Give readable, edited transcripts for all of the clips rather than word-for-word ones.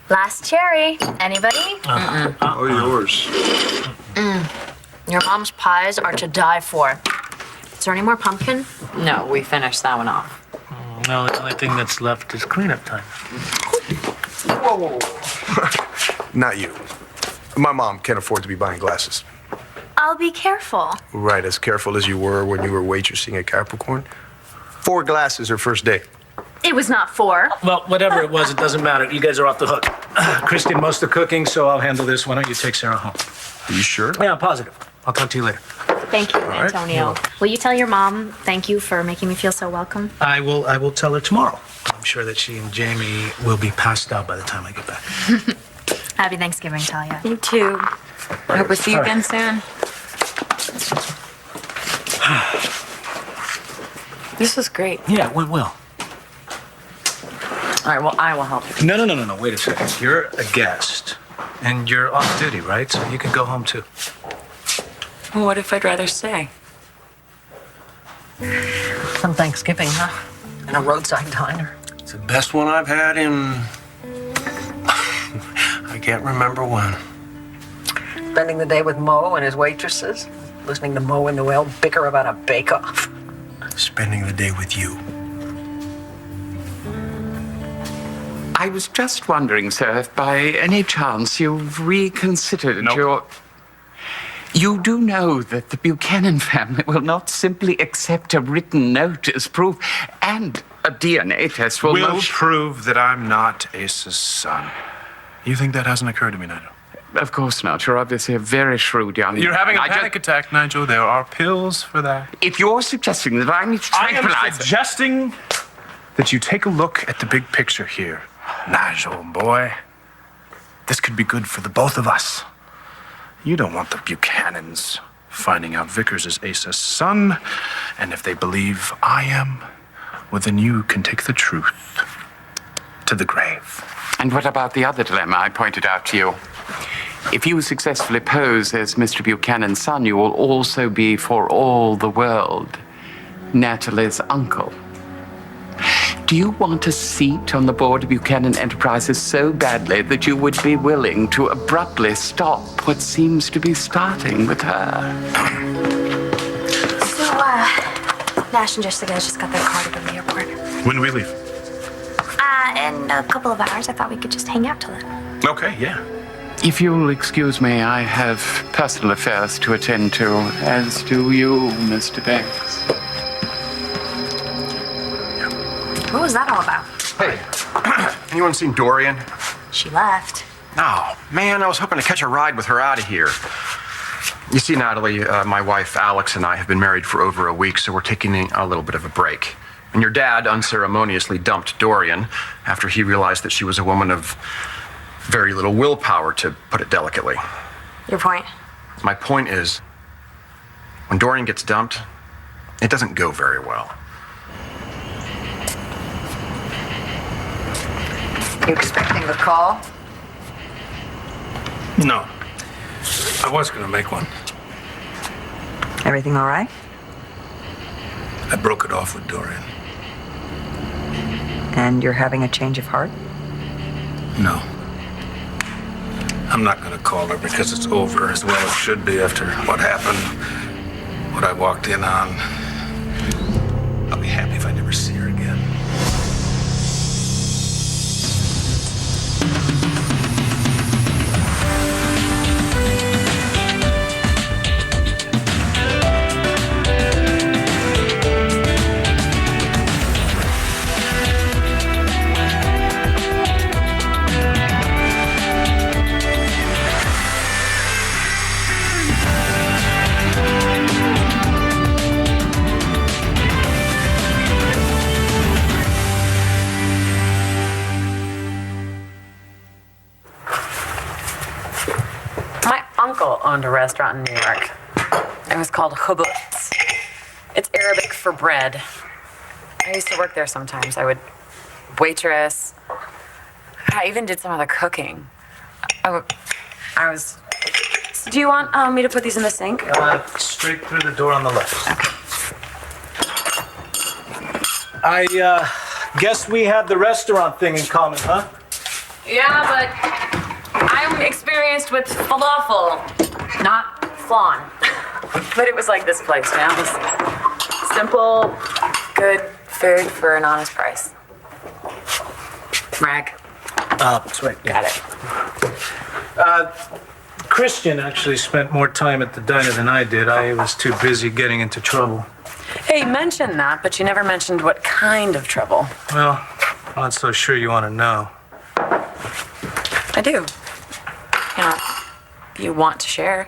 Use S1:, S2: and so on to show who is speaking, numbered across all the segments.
S1: Last cherry. Anybody?
S2: Oh, yours.
S1: Your mom's pies are to die for. Is there any more pumpkin?
S3: No, we finished that one off.
S4: No, the only thing that's left is cleanup time.
S3: Whoa.
S2: Not you. My mom can't afford to be buying glasses.
S1: I'll be careful.
S2: Right, as careful as you were when you were waitressing at Capricorn. 4 glasses her first day.
S1: It was not 4.
S4: Well, whatever it was, it doesn't matter. You guys are off the hook. Chris did most of the cooking, so I'll handle this. Why don't you take Sarah home?
S2: Are you sure?
S4: Yeah, I'm positive. I'll talk to you later.
S1: Thank you,
S2: right.
S1: Antonio. Will you tell your mom thank you for making me feel so welcome?
S4: I will tell her tomorrow. I'm sure that she and Jamie will be passed out by the time I get back.
S1: Happy Thanksgiving, Talia.
S3: You too. I hope we'll see you again soon. This was great.
S4: Yeah, it went well.
S3: All right, well, I will help you.
S4: No. Wait a second. You're a guest, and you're off duty, right? So you could go home, too.
S3: Well, what if I'd rather stay?
S5: Some Thanksgiving, huh? In a roadside diner.
S6: It's the best one I've had in... I can't remember when.
S5: Spending the day with Mo and his waitresses. Listening to Mo and Noelle bicker about a bake-off.
S6: Spending the day with you.
S7: I was just wondering, sir, if by any chance you've reconsidered your... You do know that the Buchanan family will not simply accept a written note as proof, and a DNA test will
S2: We'll
S7: most...
S2: prove that I'm not Ace's son. You think that hasn't occurred to me, Nigel?
S7: Of course not. You're obviously a very shrewd young man.
S2: You're having a
S7: I
S2: panic attack, Nigel. There are pills for that.
S7: If you're suggesting that I need to
S2: I am
S7: tranquilize...
S2: suggesting that you take a look at the big picture here. Nigel, boy. This could be good for the both of us. You don't want the Buchanans finding out Vickers is Ace's son, and if they believe I am, well, then you can take the truth to the grave.
S7: And what about the other dilemma I pointed out to you? If you successfully pose as Mr. Buchanan's son, you will also be, for all the world, Natalie's uncle. Do you want a seat on the board of Buchanan Enterprises so badly that you would be willing to abruptly stop what seems to be starting with her?
S1: So, Nash and Jessica just got their car to go to the airport.
S2: When do we leave?
S1: In a couple of hours. I thought we could just hang out till then.
S2: Okay, yeah.
S7: If you'll excuse me, I have personal affairs to attend to, as do you, Mr. Banks.
S1: What was that all about?
S6: Hey, anyone seen Dorian?
S1: She left.
S6: Oh, man, I was hoping to catch a ride with her out of here. You see, Natalie, my wife Alex and I have been married for over a week, so we're taking a little bit of a break. And your dad unceremoniously dumped Dorian after he realized that she was a woman of very little willpower, to put it delicately.
S1: Your point?
S6: My point is, when Dorian gets dumped, it doesn't go very well.
S5: You expecting a call?
S4: No. I was going to make one.
S5: Everything all right?
S4: I broke it off with Dorian.
S5: And you're having a change of heart?
S4: No. I'm not going to call her because it's over, as well it should be after what happened, what I walked in on. I'll be happy if I never see her again.
S3: Uncle owned a restaurant in New York. It was called Hubbard's. It's Arabic for bread. I used to work there sometimes. I would waitress. I even did some of the cooking. I was... So do you want me to put these in the sink?
S4: Straight through the door on the left.
S3: Okay.
S4: I guess we have the restaurant thing in common, huh?
S3: Yeah, but I'm experienced with falafel, not flan. But it was like this place, you know? It was simple, good food for an honest price. Rag.
S8: That's right.
S3: Got it.
S8: Christian actually spent more time at the diner than I did. I was too busy getting into trouble.
S3: Hey, you mentioned that, but you never mentioned what kind of trouble.
S8: Well, I'm not so sure you want to know.
S3: I do. You know, if you want to share.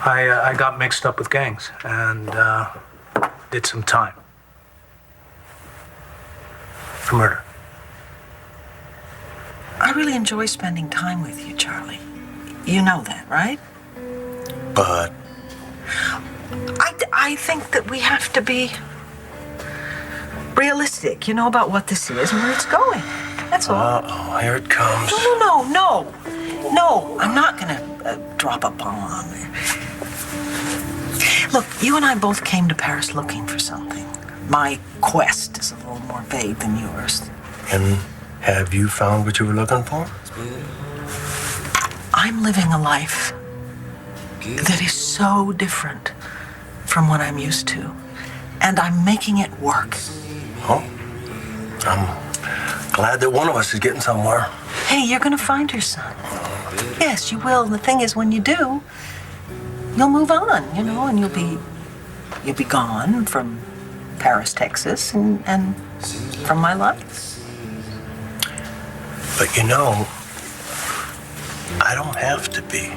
S8: I got mixed up with gangs and did some time. For murder.
S5: I really enjoy spending time with you, Charlie. You know that, right?
S8: But
S5: I think that we have to be realistic, you know, about what this is and where it's going. That's all.
S8: uh-oh, here it comes.
S5: No, I'm not gonna drop a bomb on there. Look, you and I both came to Paris looking for something. My quest is a little more vague than yours.
S8: And have you found what you were looking for?
S5: I'm living a life that is so different from what I'm used to, and I'm making it work.
S8: Oh, I'm glad that one of us is getting somewhere.
S5: Hey, you're gonna find your son. Yes, you will. And the thing is, when you do, you'll move on, you know, and you'll be gone from Paris, Texas, and from my life.
S8: But you know, I don't have to be.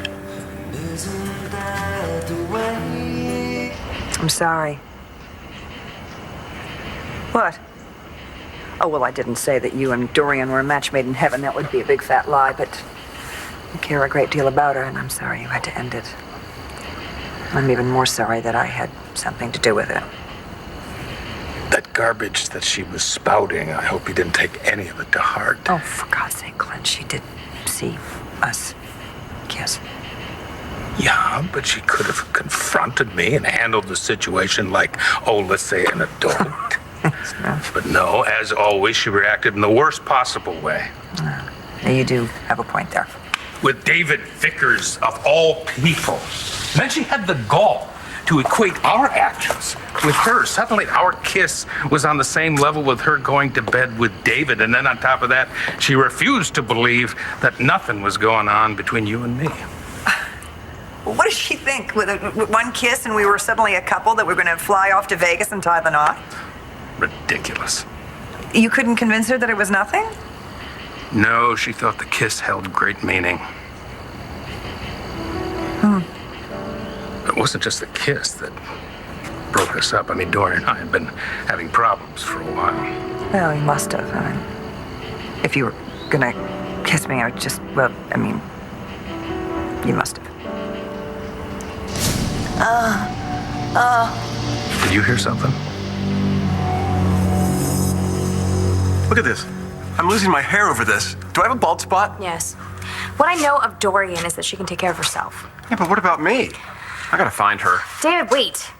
S5: I'm sorry. What? Oh, well, I didn't say that you and Dorian were a match made in heaven. That would be a big fat lie, but I care a great deal about her, and I'm sorry you had to end it. I'm even more sorry that I had something to do with it.
S2: That garbage that she was spouting, I hope you didn't take any of it to heart.
S5: Oh, for God's sake, Glenn, she did see us kiss.
S2: Yeah, but she could have confronted me and handled the situation like, oh, let's say an adult. But no, as always, she reacted in the worst possible way.
S5: You do have a point there.
S2: With David Vickers, of all people. Then she had the gall to equate our actions with hers. Suddenly, our kiss was on the same level with her going to bed with David. And then on top of that, she refused to believe that nothing was going on between you and me.
S9: What did she think? With one kiss and we were suddenly a couple that we're going to fly off to Vegas and tie the knot?
S2: Ridiculous.
S9: You couldn't convince her that it was nothing?
S2: No, she thought the kiss held great meaning. It wasn't just the kiss that broke us up. I mean, Dorian and I had been having problems for a while.
S9: Well, you must have. I mean, if you were going to kiss me, I would just, well, I mean, you must have.
S2: Did you hear something?
S6: Look at this. I'm losing my hair over this. Do I have a bald spot?
S1: Yes. What I know of Dorian is that she can take care of herself.
S6: Yeah, but what about me? I gotta find her.
S1: David, wait.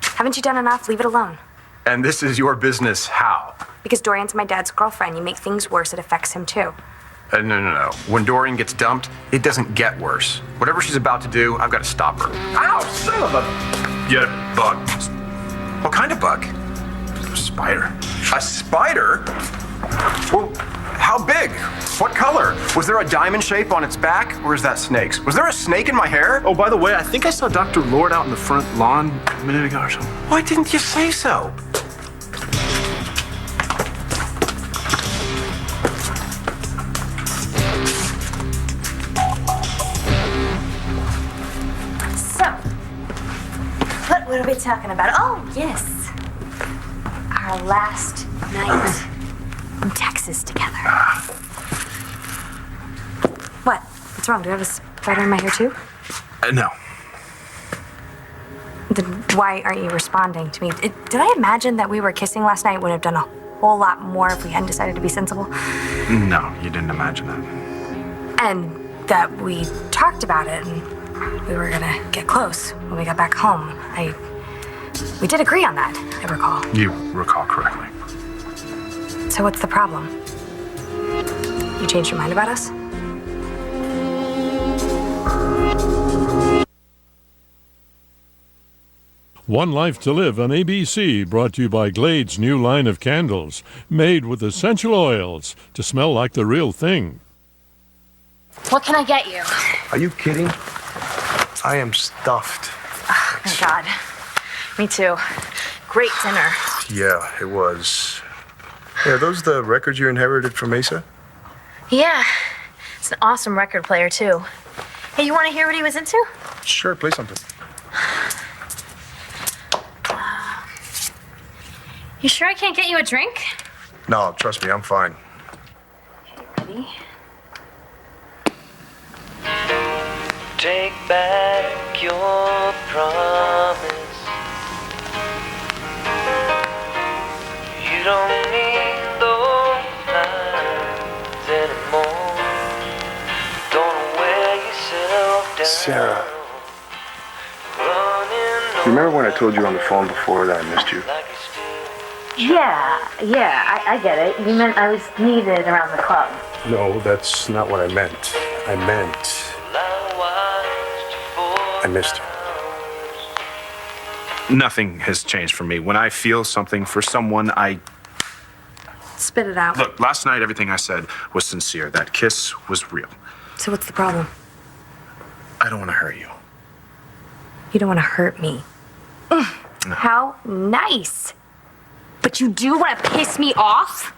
S1: Haven't you done enough? Leave it alone.
S6: And this is your business how?
S1: Because Dorian's my dad's girlfriend. You make things worse, it affects him too.
S6: No. When Dorian gets dumped, it doesn't get worse. Whatever she's about to do, I've got to stop her.
S2: Ow, son of a... You had a bug.
S6: What kind of bug?
S2: A spider.
S6: A spider? Well, how big? What color? Was there a diamond shape on its back, or is that snake's? Was there a snake in my hair?
S2: Oh, by the way, I think I saw Dr. Lord out in the front lawn a minute ago or something.
S6: Why didn't you say so?
S1: So, what were we talking about? Oh, yes. Our last night in Texas together. What? What's wrong? Do I have a spider in my hair too?
S2: No.
S1: Then why aren't you responding to me? Did I imagine that we were kissing last night would have done a whole lot more if we hadn't decided to be sensible?
S2: No, you didn't imagine that.
S1: And that we talked about it and we were gonna get close when we got back home. We did agree on that, I recall.
S2: You recall correctly.
S1: So what's the problem? You changed your mind about us?
S10: One Life to Live on ABC, brought to you by Glade's new line of candles, made with essential oils to smell like the real thing.
S1: What can I get you?
S2: Are you kidding? I am stuffed.
S1: Oh, my God. Me too. Great dinner.
S2: Yeah, it was. Hey, are those the records you inherited from Asa?
S1: Yeah. It's an awesome record player, too. Hey, you want to hear what he was into?
S2: Sure, play something.
S1: You sure I can't get you a drink?
S2: No, trust me, I'm fine.
S1: Ready?
S11: Take back your promise. You don't need those lines anymore. Don't wear yourself down.
S2: Sarah. Remember when I told you on the phone before that I missed you?
S1: Yeah, I get it. You meant I was needed around the club.
S2: No, that's not what I meant. I missed you. Nothing has changed for me. When I feel something for someone, I...
S1: Spit it out.
S2: Look, last night everything I said was sincere. That kiss was real.
S1: So what's the problem?
S2: I don't want to hurt you.
S1: You don't want to hurt me.
S2: No.
S1: How nice. But you do want to piss me off?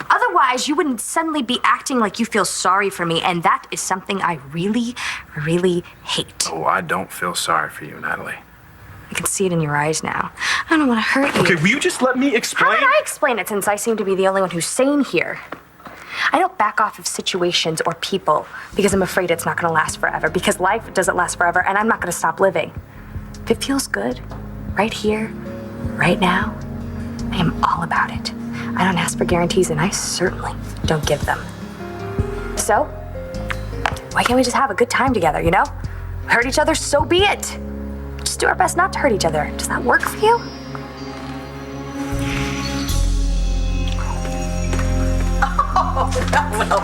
S1: Otherwise, you wouldn't suddenly be acting like you feel sorry for me, and that is something I really, really hate.
S2: Oh, I don't feel sorry for you, Natalie.
S1: I can see it in your eyes now. I don't want to hurt you.
S2: Okay, will you just let me explain?
S1: How can I explain it since I seem to be the only one who's sane here? I don't back off of situations or people because I'm afraid it's not going to last forever, because life doesn't last forever, and I'm not going to stop living. If it feels good, right here, right now, I am all about it. I don't ask for guarantees, and I certainly don't give them. So, why can't we just have a good time together, you know? Hurt each other, so be it. Just do our best not to hurt each other. Does that work for you?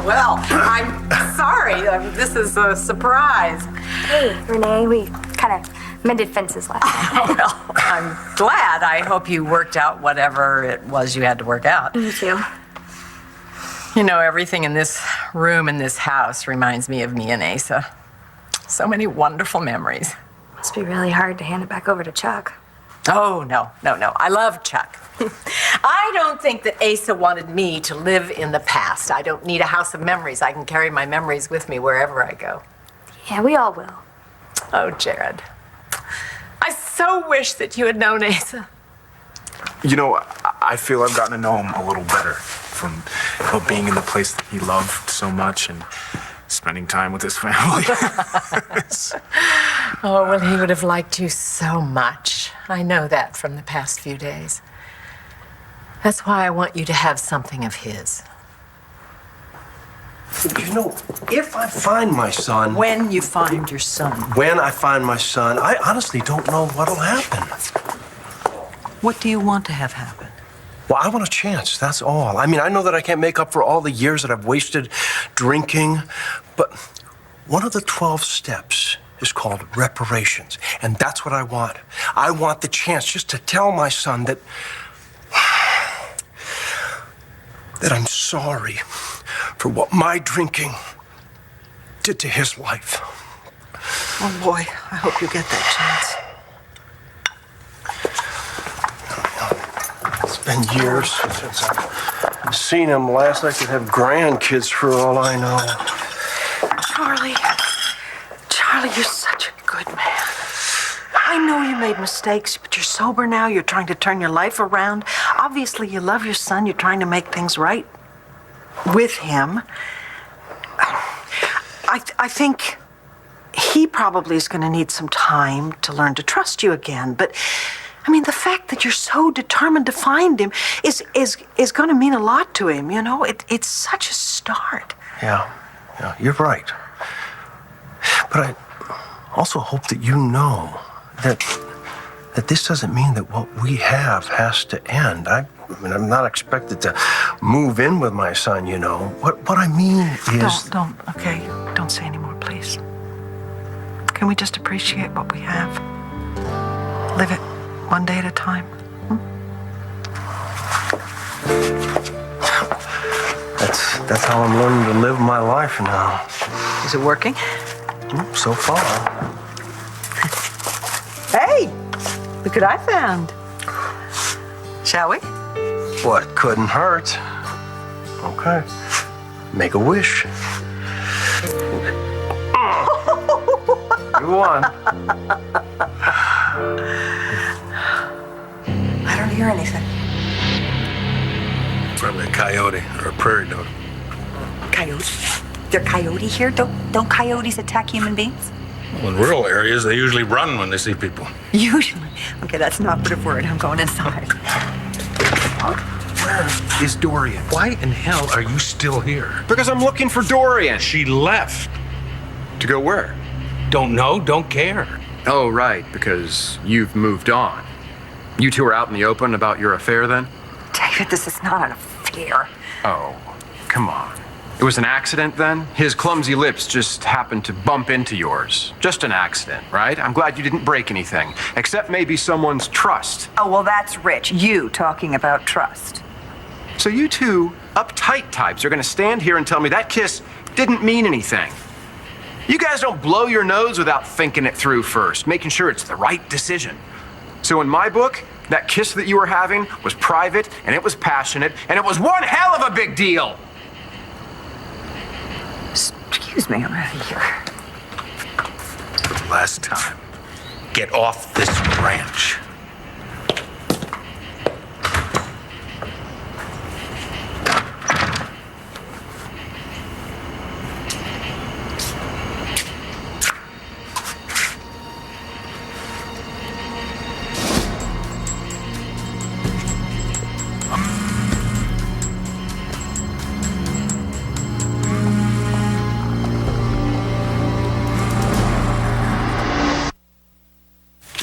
S5: Well, I'm sorry. This is a surprise.
S1: Hey, Renee, we kind of mended fences last night.
S5: Well, I'm glad. I hope you worked out whatever it was you had to work out.
S1: Me too.
S5: You know, everything in this room, in this house, reminds me of me and Asa. So many wonderful memories.
S1: Must be really hard to hand it back over to Chuck.
S5: Oh, no. I love Chuck. I don't think that Asa wanted me to live in the past. I don't need a house of memories. I can carry my memories with me wherever I go.
S1: Yeah, we all will.
S5: Oh, Jared. I so wish that you had known Asa.
S2: You know, I feel I've gotten to know him a little better from being in the place that he loved so much and spending time with his family.
S5: Oh, well, he would have liked you so much. I know that from the past few days. That's why I want you to have something of his.
S12: You know, if I find my son...
S5: When you find your son.
S12: When I find my son, I honestly don't know what'll happen.
S5: What do you want to have happen?
S12: Well, I want a chance, that's all. I mean, I know that I can't make up for all the years that I've wasted drinking, but one of the 12 steps is called reparations, and that's what I want. I want the chance just to tell my son that I'm sorry for what my drinking did to his life.
S5: Oh, boy, I hope you get that chance.
S12: It's been years since I've seen him. Last I could have grandkids for all I know.
S5: Charlie, you're such a good man. I know you made mistakes, but you're sober now. You're trying to turn your life around. Obviously, you love your son. You're trying to make things right with him. I think he probably is going to need some time to learn to trust you again. But, I mean, the fact that you're so determined to find him is going to mean a lot to him, you know? It's such a start.
S12: Yeah, you're right. But I also hope that you know that this doesn't mean that what we have has to end. I mean, I'm not expected to move in with my son, you know. What I mean is...
S5: Okay, don't say anymore, please. Can we just appreciate what we have? Live it one day at a time.
S12: That's how I'm learning to live my life now.
S5: Is it working?
S12: So far.
S5: Hey, look what I found. Shall we?
S12: What couldn't hurt? Okay. Make a wish. You won.
S5: I don't hear anything.
S4: Probably a coyote or a prairie dog.
S5: Coyote? There coyote here? Don't coyotes attack human beings?
S4: Well, in rural areas, they usually run when they see people.
S5: Usually. Okay, that's an operative word. I'm going inside.
S4: Where is Dorian? Why in hell are you still here?
S6: Because I'm looking for Dorian.
S4: She left.
S6: To go where?
S4: Don't know, don't care.
S6: Oh, right, because you've moved on. You two are out in the open about your affair then?
S5: David, this is not an affair.
S6: Oh, come on. It was an accident then? His clumsy lips just happened to bump into yours. Just an accident, right? I'm glad you didn't break anything, except maybe someone's trust.
S5: Oh, well, that's rich. You talking about trust.
S6: So you two uptight types are gonna stand here and tell me that kiss didn't mean anything. You guys don't blow your nose without thinking it through first, making sure it's the right decision. So in my book, that kiss that you were having was private, and it was passionate, and it was one hell of a big deal.
S5: Excuse me, I'm out of here.
S4: Last time. Get off this ranch.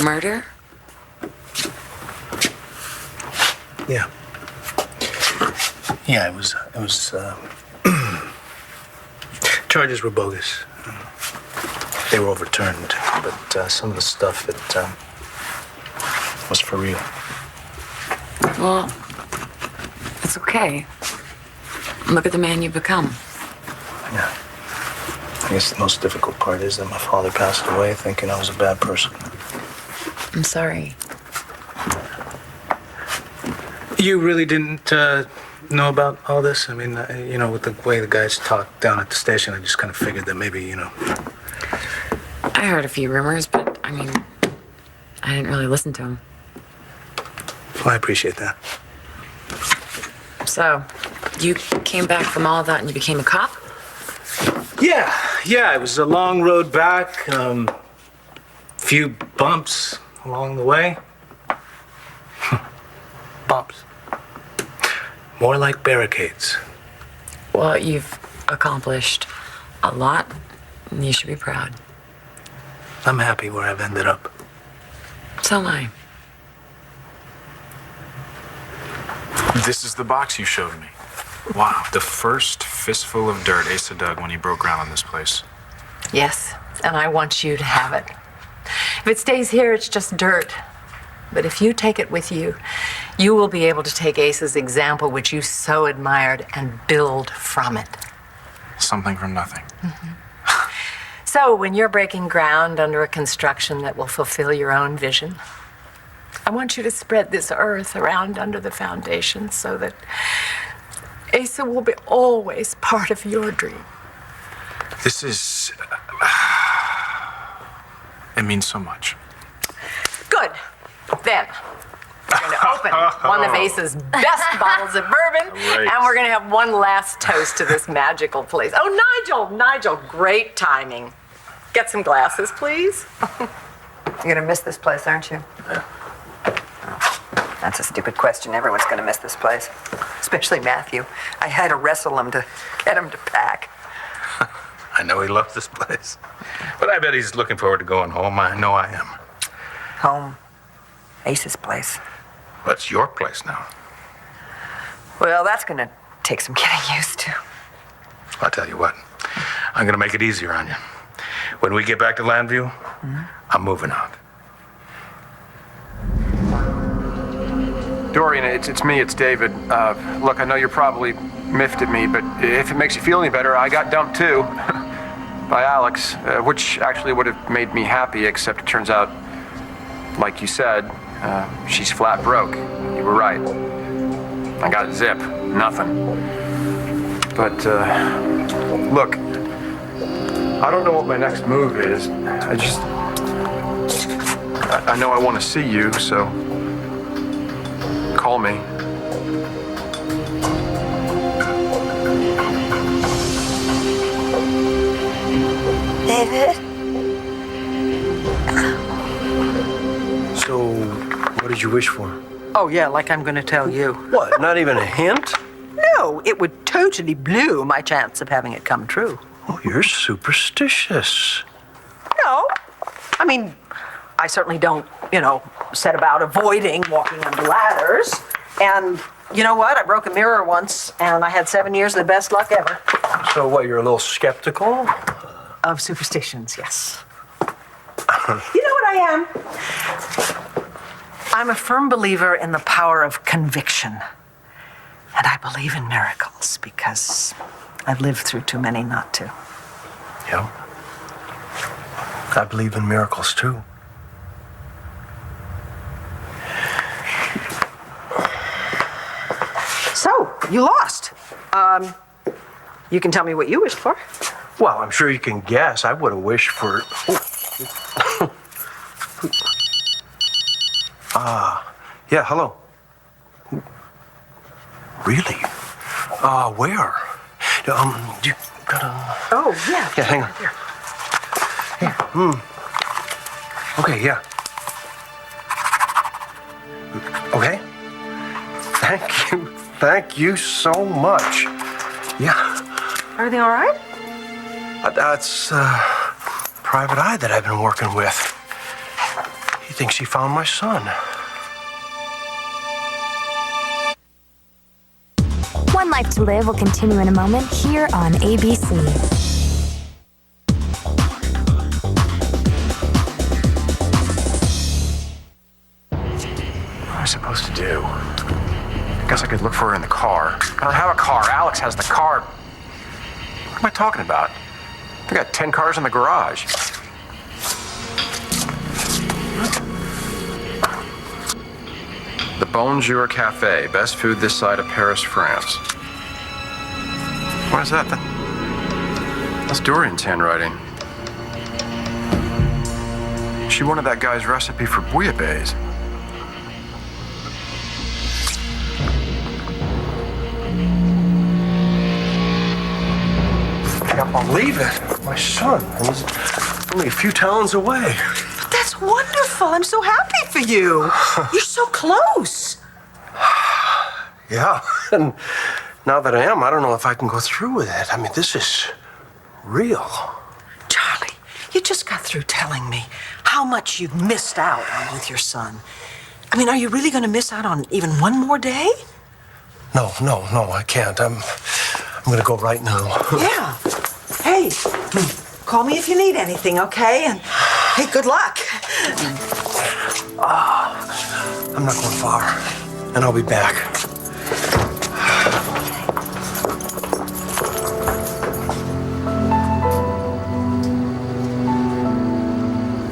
S3: Murder?
S8: Yeah. Yeah, it was charges were bogus. They were overturned, but some of the stuff, it was for real.
S3: Well, it's okay. Look at the man you've become.
S8: Yeah. I guess the most difficult part is that my father passed away thinking I was a bad person.
S3: I'm sorry.
S8: You really didn't know about all this? I mean, with the way the guys talked down at the station, I just kind of figured that maybe,
S3: I heard a few rumors, but I mean, I didn't really listen to them.
S8: Well, I appreciate that.
S3: So, you came back from all of that and you became a cop?
S8: Yeah, it was a long road back, few bumps along the way. Bumps. More like barricades.
S3: Well, you've accomplished a lot, and you should be proud.
S8: I'm happy where I've ended up.
S3: So am I.
S2: This is the box you showed me. Wow, the first fistful of dirt Asa dug when he broke ground on this place.
S13: Yes, and I want you to have it. If it stays here, it's just dirt. But if you take it with you, you will be able to take Asa's example, which you so admired, and build from it.
S2: Something from nothing.
S13: Mm-hmm. So when you're breaking ground under a construction that will fulfill your own vision, I want you to spread this earth around under the foundation so that Asa will be always part of your dream.
S2: This is... it means so much.
S13: Good. Then, we're going to open one of Asa's best bottles of bourbon,
S2: Great.
S13: and we're going to have one last toast to this magical place. Oh, Nigel, great timing. Get some glasses, please.
S5: You're gonna miss this place, aren't you?
S8: Yeah.
S5: Oh, that's a stupid question. Everyone's gonna miss this place. Especially Matthew. I had to wrestle him to get him to pack.
S4: I know he loves this place. But I bet he's looking forward to going home. I know I am.
S5: Home. Ace's place.
S4: Well, it's your place now.
S5: Well, that's gonna take some getting used to.
S4: I'll tell you what, I'm gonna make it easier on you. When we get back to Landview, I'm moving out.
S6: Dorian, it's me, it's David. Look, I know you're probably miffed at me, but if it makes you feel any better, I got dumped too. By Alex, which actually would have made me happy, except it turns out, like you said, she's flat broke. You were right. I got zip, nothing. But, look, I don't know what my next move is. I know I want to see you, so call me.
S5: David?
S12: So, what did you wish for?
S5: Oh, yeah, like I'm gonna tell you.
S12: What, not even a hint?
S5: No, it would totally blow my chance of having it come true.
S12: Oh, you're superstitious.
S5: No. I mean, I certainly don't, set about avoiding walking under ladders. And you know what? I broke a mirror once, and I had 7 years of the best luck ever.
S12: So what, you're a little skeptical?
S5: Of superstitions, yes. You know what I am? I'm a firm believer in the power of conviction. And I believe in miracles because I've lived through too many not to.
S12: Yeah. I believe in miracles too.
S5: So, you lost. You can tell me what you wished for.
S12: Well, I'm sure you can guess. I would have wished for... Yeah, hello. Really? Where? You gotta...
S5: Oh, yeah.
S12: Yeah, hang on.
S5: Here.
S12: Okay, yeah. Okay. Thank you so much. Yeah.
S5: Everything all right?
S12: That's Private Eye that I've been working with. He thinks he found my son.
S1: One Life to Live will continue in a moment here on ABC.
S6: What am I supposed to do? I guess I could look for her in the car. I don't have a car. Alex has the car. What am I talking about? I got 10 cars in the garage. The Bonjour Cafe, best food this side of Paris, France. What is that? That's Dorian's handwriting. She wanted that guy's recipe for bouillabaisse.
S12: I can't believe it. My son. He's only a few towns away.
S5: That's wonderful. I'm so happy for you. You're so close.
S12: Yeah. And now that I am, I don't know if I can go through with it. I mean, this is real.
S5: Charlie, you just got through telling me how much you've missed out on with your son. I mean, are you really going to miss out on even one more day?
S12: No, I can't. I'm going to go right now.
S5: Yeah. Hey, call me if you need anything, okay? And hey, good luck.
S12: I'm not going far, and I'll be back.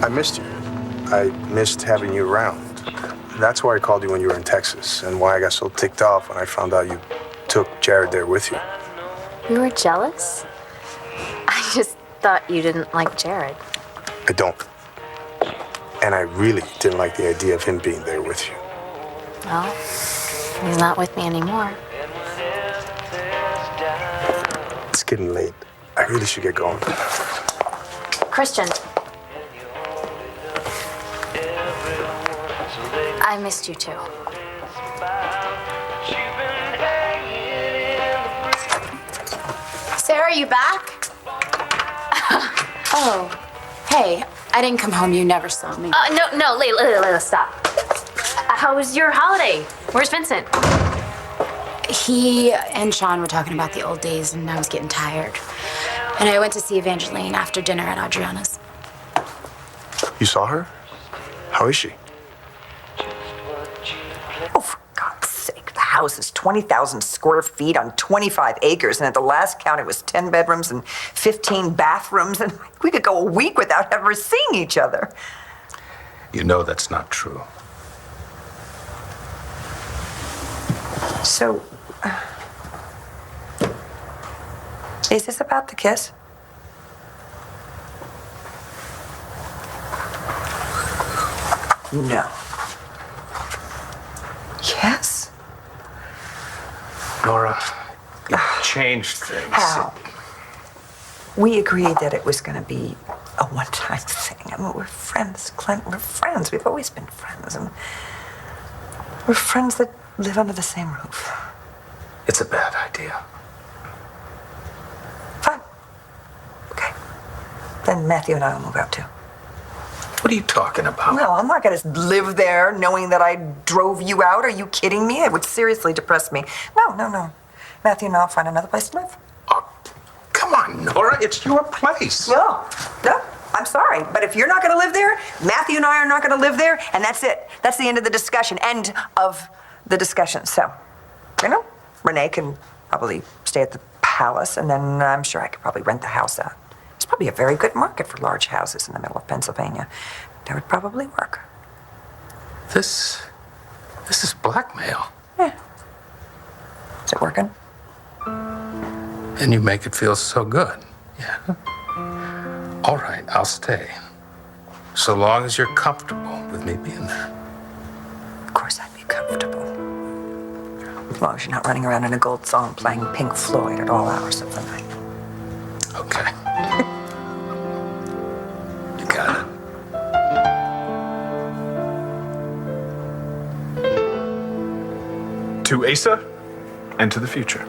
S2: I missed you. I missed having you around. That's why I called you when you were in Texas, and why I got so ticked off when I found out you took Jared there with you.
S14: You were jealous? I just thought you didn't like Jared.
S2: I don't. And I really didn't like the idea of him being there with you.
S14: Well, he's not with me anymore.
S2: It's getting late. I really should get going.
S14: Christian. I missed you too.
S15: Sarah, you back? Oh, hey, I didn't come home. You never saw me.
S14: No, Layla, stop. How was your holiday? Where's Vincent?
S15: He and Sean were talking about the old days, and I was getting tired. And I went to see Evangeline after dinner at Adriana's.
S12: You saw her? How is she?
S5: Oh, for God's sake, the house is 20,000 square feet on 25 acres, and at the last count it was 10 bedrooms and 15 bathrooms, and we could go a week without ever seeing each other.
S4: You know that's not true.
S5: So, is this about the kiss? No. Yes?
S4: Nora, it changed things.
S5: How? We agreed that it was going to be a one-time thing. I mean, we're friends, Clint. We're friends. We've always been friends. And we're friends that live under the same roof.
S4: It's a bad idea.
S5: Fine. Okay. Then Matthew and I will move out, too.
S4: What are you talking about?
S5: Well, I'm not going to live there knowing that I drove you out. Are you kidding me? It would seriously depress me. No. Matthew and I'll find another place to live.
S4: Come on, Nora, it's your place.
S5: No, I'm sorry. But if you're not going to live there, Matthew and I are not going to live there, and that's it. That's the end of the discussion. End of the discussion. So, Renee can probably stay at the palace, and then I'm sure I could probably rent the house out. It's probably a very good market for large houses in the middle of Pennsylvania. That would probably work.
S4: This is blackmail.
S5: Yeah. Is it working?
S4: And you make it feel so good. Yeah. All right, I'll stay. So long as you're comfortable with me being there.
S5: Of course I'd be comfortable. As long as you're not running around in a gold song playing Pink Floyd at all hours of the night.
S4: Okay. You got it.
S2: To Asa and to the future.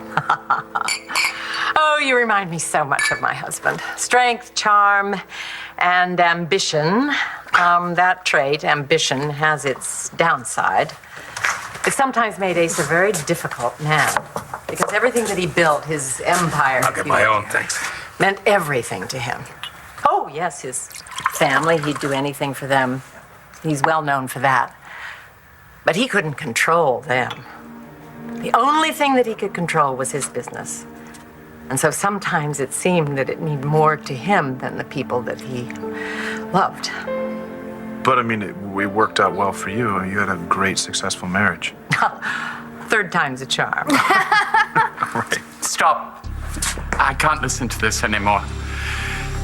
S13: Oh, you remind me so much of my husband. Strength, charm, and ambition. That trait, ambition, has its downside. It sometimes made Asa a very difficult man because everything that he built, his empire,
S4: I'll get my own things.
S13: meant everything to him. Oh, yes, his family, he'd do anything for them. He's well known for that. But he couldn't control them. The only thing that he could control was his business. And so sometimes it seemed that it meant more to him than the people that he loved.
S2: But I mean, it worked out well for you. You had a great, successful marriage.
S13: Third time's a charm.
S2: Right.
S7: Stop. I can't listen to this anymore.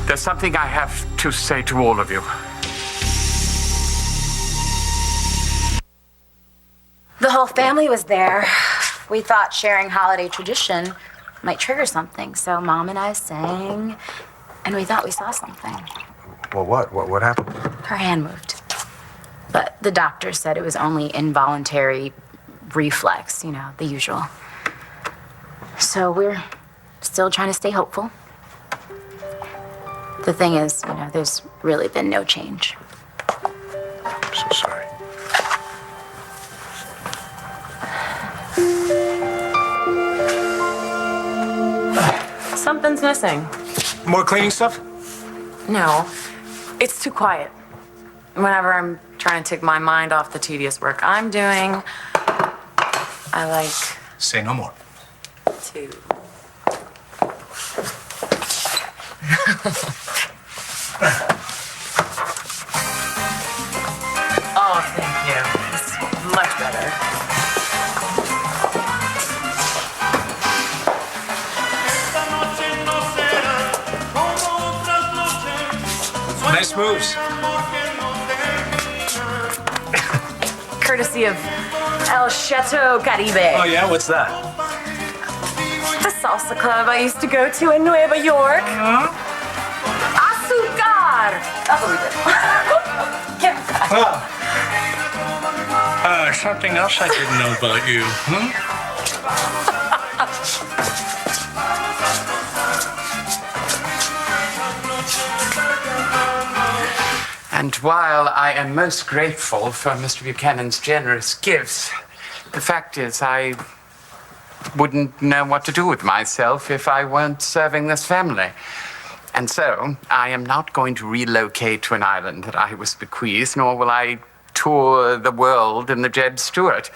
S7: There's something I have to say to all of you.
S15: The whole family was there. We thought sharing holiday tradition might trigger something, so Mom and I sang, and we thought we saw something.
S12: Well, what happened?
S15: Her hand moved. But the doctor said it was only involuntary reflex, the usual. So we're still trying to stay hopeful. The thing is, there's really been no change.
S12: I'm so sorry.
S3: Something's missing.
S8: More cleaning stuff?
S3: No, it's too quiet. Whenever I'm trying to take my mind off the tedious work I'm doing, I like
S8: Say no more.
S3: to. Oh, thank you. It's much better.
S8: Nice moves.
S3: Courtesy of El Chateau Caribe.
S8: Oh, yeah? What's that?
S3: The salsa club I used to go to in Nueva York. Azúcar! That's what we did. Get back.
S8: Something else I didn't know about you,
S7: And while I am most grateful for Mr. Buchanan's generous gifts, the fact is I wouldn't know what to do with myself if I weren't serving this family. And so, I am not going to relocate to an island that I was bequeathed, nor will I tour the world in the Jeb Stuart.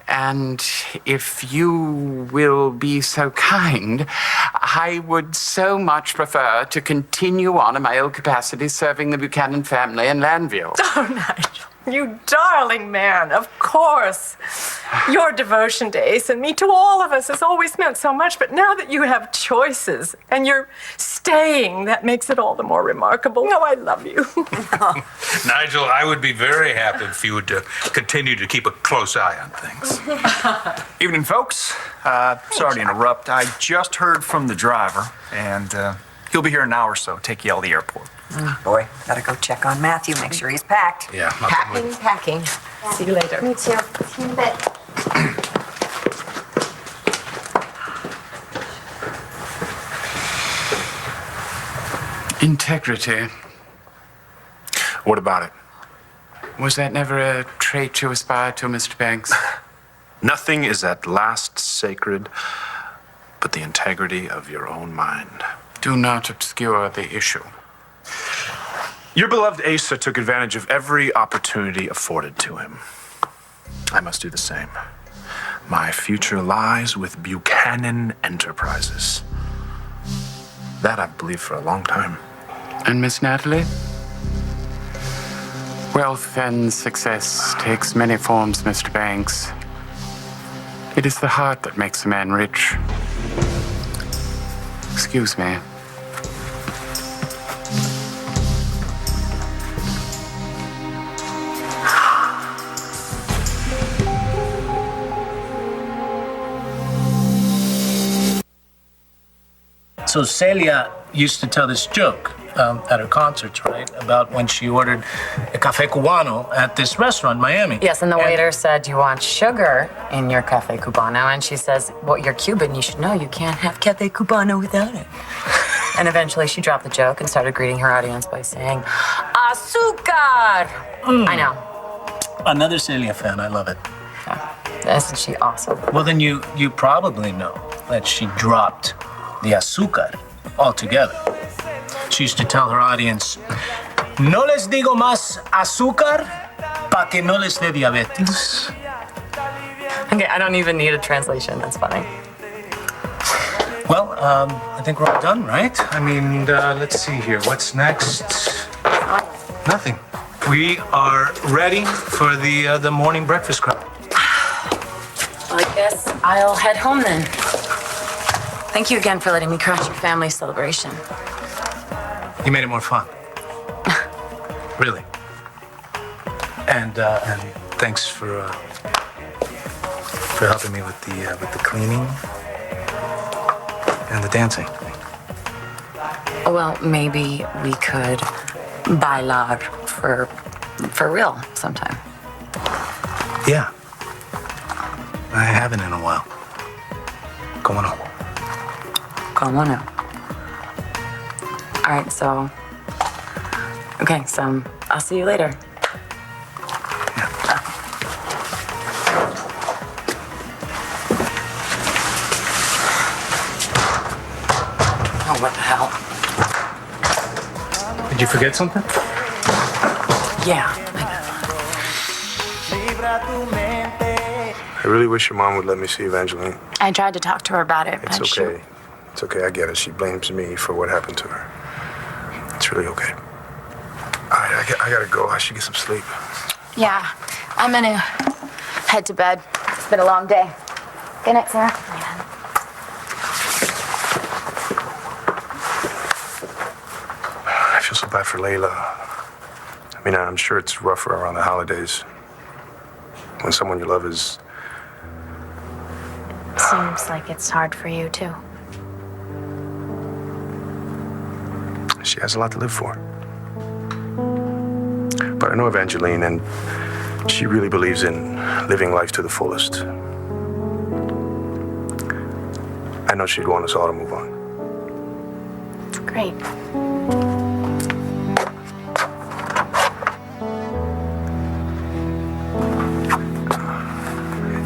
S7: And if you will be so kind, I would so much prefer to continue on in my old capacity serving the Buchanan family in Landview.
S13: Oh, Nigel, you darling man, of course. Your devotion to Ace and me, to all of us, has always meant so much, but now that you have choices and you're staying, that makes it all the more remarkable. No, I love you.
S4: Nigel, I would be very happy if you would continue to keep a close eye on things.
S16: Evening, folks. Sorry to interrupt. I just heard from the driver, and he'll be here in an hour or so. Take you all to the airport.
S5: Boy, gotta go check on Matthew, make sure he's packed.
S4: Yeah.
S13: Packing. See you later.
S14: Me too. See you in a bit.
S7: Integrity.
S2: What about it?
S7: Was that never a trait you aspired to, Mr. Banks?
S2: Nothing is at last sacred but the integrity of your own mind.
S7: Do not obscure the issue.
S2: Your beloved Asa took advantage of every opportunity afforded to him. I must do the same. My future lies with Buchanan Enterprises. That I've believed for a long time.
S7: And Miss Natalie? Wealth and success takes many forms, Mr. Banks. It is the heart that makes a man rich. Excuse me.
S8: So Celia used to tell this joke at her concerts, right? About when she ordered a cafe cubano at this restaurant in Miami.
S3: Yes, and the waiter said, "You want sugar in your cafe cubano?" And she says, "Well, you're Cuban. You should know you can't have cafe cubano without it." And eventually she dropped the joke and started greeting her audience by saying, "Azúcar!" I know.
S8: Another Celia fan, I love it.
S3: Isn't she awesome?
S8: Well, then you probably know that she dropped the azúcar altogether. She used to tell her audience, "No les digo más azúcar pa que no les dé diabetes."
S3: Okay, I don't even need a translation. That's funny.
S8: Well, I think we're all done, right? I mean, let's see here. What's next? Nothing. We are ready for the morning breakfast crowd.
S3: Well, I guess I'll head home then. Thank you again for letting me crash your family celebration.
S8: You made it more fun. Really. And thanks for helping me with the cleaning and the dancing.
S3: Well, maybe we could bailar for real sometime.
S8: Yeah. I haven't in a while. Come on.
S3: Come on up. All right, so I'll see you later. Oh, what the hell?
S8: Did you forget something?
S3: Yeah.
S12: I really wish your mom would let me see Evangeline.
S15: I tried to talk to her about it,
S12: It's
S15: but
S12: okay. It's okay, I get it. She blames me for what happened to her. It's really okay. All right, I gotta go. I should get some sleep.
S15: yeah, I'm gonna head to bed. It's been a long day. Good night, Sarah.
S12: I feel so bad for Layla. I mean, I'm sure it's rougher around the holidays. When someone you love is...
S14: Seems like it's hard for you, too.
S12: She has a lot to live for. But I know Evangeline, and she really believes in living life to the fullest. I know she'd want us all to move on.
S14: Great.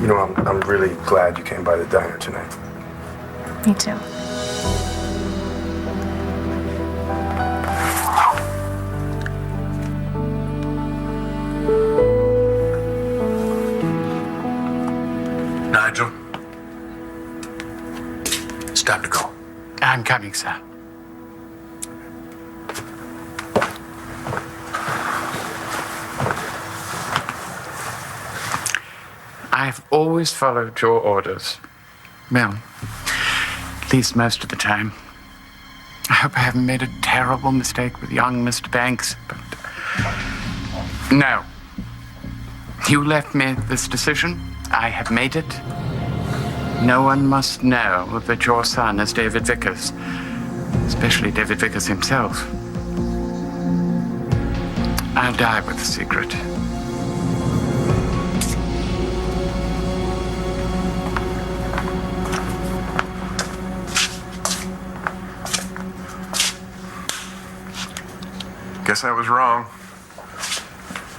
S12: You
S2: know, I'm really glad you came by the diner tonight.
S1: Me too.
S2: Nigel, it's time to go.
S7: I'm coming, sir. I've always followed your orders. Well, at least most of the time. I hope I haven't made a terrible mistake with young Mr. Banks, but... No. You left me this decision. I have made it. No one must know that your son is David Vickers, especially David Vickers himself. I'll die with the secret.
S6: Guess I was wrong.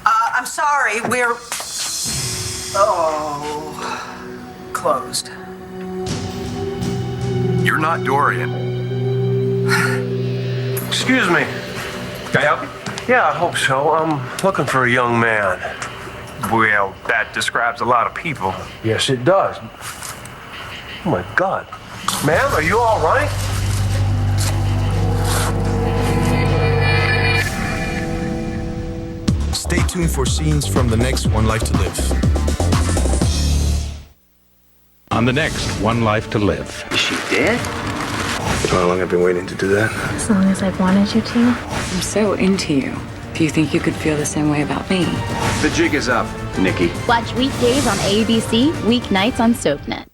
S5: I'm sorry, we're... closed.
S6: You're not Dorian.
S12: Excuse me.
S16: Can I help you?
S12: Yeah, I hope so. I'm looking for a young man.
S16: Well, that describes a lot of people.
S12: Yes, it does. Oh, my God. Ma'am, are you all right?
S17: Stay tuned for scenes from the next One Life to Live.
S18: On the next One Life to Live.
S2: Is she dead? How long I've been waiting to do that?
S1: As long as I've wanted you to.
S3: I'm so into you. Do you think you could feel the same way about me?
S6: The jig is up, Nikki.
S19: Watch weekdays on ABC, weeknights on SoapNet.